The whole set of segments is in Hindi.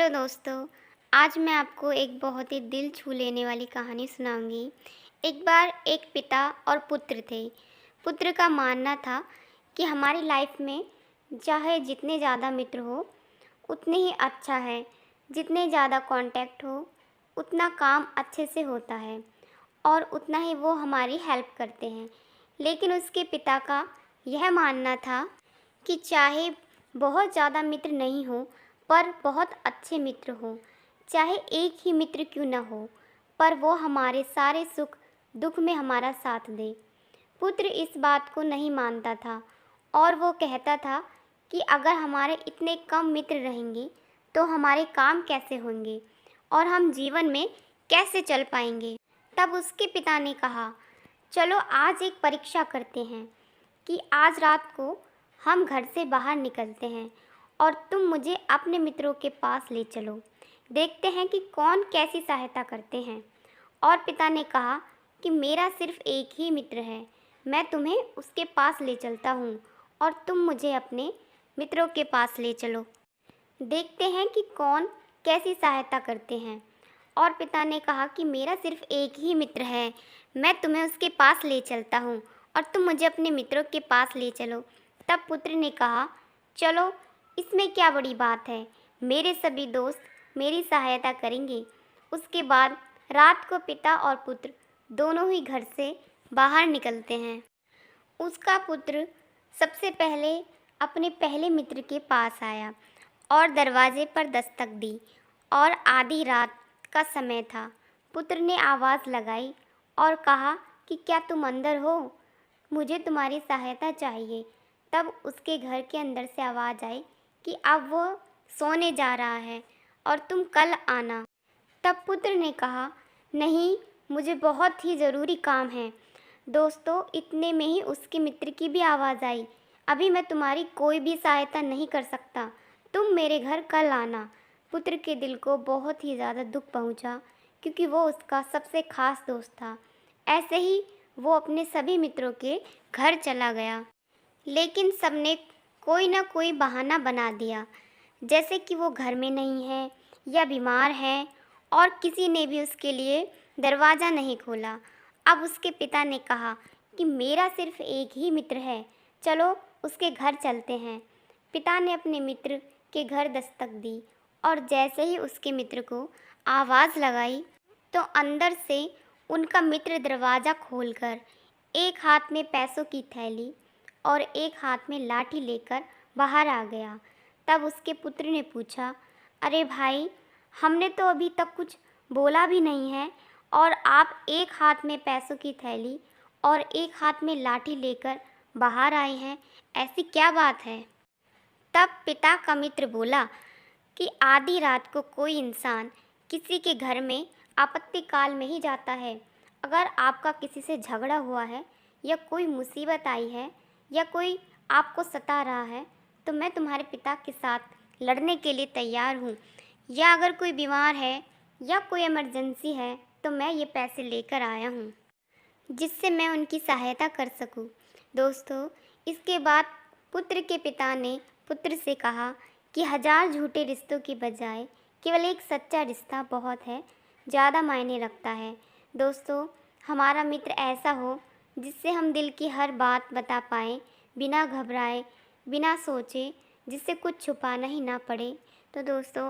हेलो दोस्तों, आज मैं आपको एक बहुत ही दिल छू लेने वाली कहानी सुनाऊंगी। एक बार एक पिता और पुत्र थे। पुत्र का मानना था कि हमारी लाइफ में चाहे जितने ज़्यादा मित्र हो उतने ही अच्छा है, जितने ज़्यादा कांटेक्ट हो उतना काम अच्छे से होता है और उतना ही वो हमारी हेल्प करते हैं। लेकिन उसके पिता का यह मानना था कि चाहे बहुत ज़्यादा मित्र नहीं हो पर बहुत अच्छे मित्र हों, चाहे एक ही मित्र क्यों न हो पर वो हमारे सारे सुख दुख में हमारा साथ दे। पुत्र इस बात को नहीं मानता था और वो कहता था कि अगर हमारे इतने कम मित्र रहेंगे तो हमारे काम कैसे होंगे और हम जीवन में कैसे चल पाएंगे। तब उसके पिता ने कहा, चलो आज एक परीक्षा करते हैं कि आज रात को हम घर से बाहर निकलते हैं और तुम मुझे अपने मित्रों के पास ले चलो, देखते हैं कि कौन कैसी सहायता करते हैं। और पिता ने कहा कि मेरा सिर्फ एक ही मित्र है, मैं तुम्हें उसके पास ले चलता हूँ और तुम मुझे अपने मित्रों के पास ले चलो, देखते हैं कि कौन कैसी सहायता करते हैं। और पिता ने कहा कि मेरा सिर्फ एक ही मित्र है, मैं तुम्हें उसके पास ले चलता हूँ और तुम मुझे अपने मित्रों के पास ले चलो। तब पुत्र ने कहा, चलो इसमें क्या बड़ी बात है, मेरे सभी दोस्त मेरी सहायता करेंगे। उसके बाद रात को पिता और पुत्र दोनों ही घर से बाहर निकलते हैं। उसका पुत्र सबसे पहले अपने पहले मित्र के पास आया और दरवाजे पर दस्तक दी और आधी रात का समय था। पुत्र ने आवाज़ लगाई और कहा कि क्या तुम अंदर हो, मुझे तुम्हारी सहायता चाहिए। तब उसके घर के अंदर से आवाज़ आई कि अब वो सोने जा रहा है और तुम कल आना। तब पुत्र ने कहा, नहीं, मुझे बहुत ही ज़रूरी काम है। दोस्तों, इतने में ही उसके मित्र की भी आवाज़ आई, अभी मैं तुम्हारी कोई भी सहायता नहीं कर सकता, तुम मेरे घर कल आना। पुत्र के दिल को बहुत ही ज़्यादा दुख पहुंचा क्योंकि वो उसका सबसे खास दोस्त था। ऐसे ही वो अपने सभी मित्रों के घर चला गया, लेकिन सबने कोई ना कोई बहाना बना दिया, जैसे कि वो घर में नहीं है या बीमार है, और किसी ने भी उसके लिए दरवाज़ा नहीं खोला। अब उसके पिता ने कहा कि मेरा सिर्फ एक ही मित्र है, चलो उसके घर चलते हैं। पिता ने अपने मित्र के घर दस्तक दी और जैसे ही उसके मित्र को आवाज़ लगाई तो अंदर से उनका मित्र दरवाज़ा खोलकर एक हाथ में पैसों की थैली और एक हाथ में लाठी लेकर बाहर आ गया। तब उसके पुत्र ने पूछा, अरे भाई, हमने तो अभी तक कुछ बोला भी नहीं है और आप एक हाथ में पैसों की थैली और एक हाथ में लाठी लेकर बाहर आए हैं, ऐसी क्या बात है। तब पिता का मित्र बोला कि आधी रात को कोई इंसान किसी के घर में आपत्ति काल में ही जाता है। अगर आपका किसी से झगड़ा हुआ है या कोई मुसीबत आई है या कोई आपको सता रहा है तो मैं तुम्हारे पिता के साथ लड़ने के लिए तैयार हूँ, या अगर कोई बीमार है या कोई इमरजेंसी है तो मैं ये पैसे लेकर आया हूँ जिससे मैं उनकी सहायता कर सकूँ। दोस्तों, इसके बाद पुत्र के पिता ने पुत्र से कहा कि 1000 झूठे रिश्तों के बजाय केवल एक सच्चा रिश्ता बहुत है, ज़्यादा मायने रखता है। दोस्तों, हमारा मित्र ऐसा हो जिससे हम दिल की हर बात बता पाएँ, बिना घबराए, बिना सोचे, जिससे कुछ छुपाना ही ना पड़े। तो दोस्तों,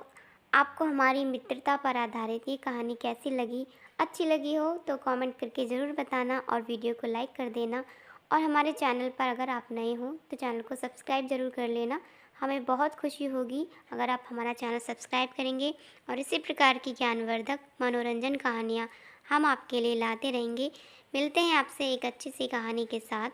आपको हमारी मित्रता पर आधारित ये कहानी कैसी लगी? अच्छी लगी हो तो कमेंट करके ज़रूर बताना और वीडियो को लाइक कर देना। और हमारे चैनल पर अगर आप नए हो तो चैनल को सब्सक्राइब ज़रूर कर लेना। हमें बहुत खुशी होगी अगर आप हमारा चैनल सब्सक्राइब करेंगे और इसी प्रकार की ज्ञानवर्धक मनोरंजन कहानियाँ हम आपके लिए लाते रहेंगे। मिलते हैं आपसे एक अच्छी सी कहानी के साथ।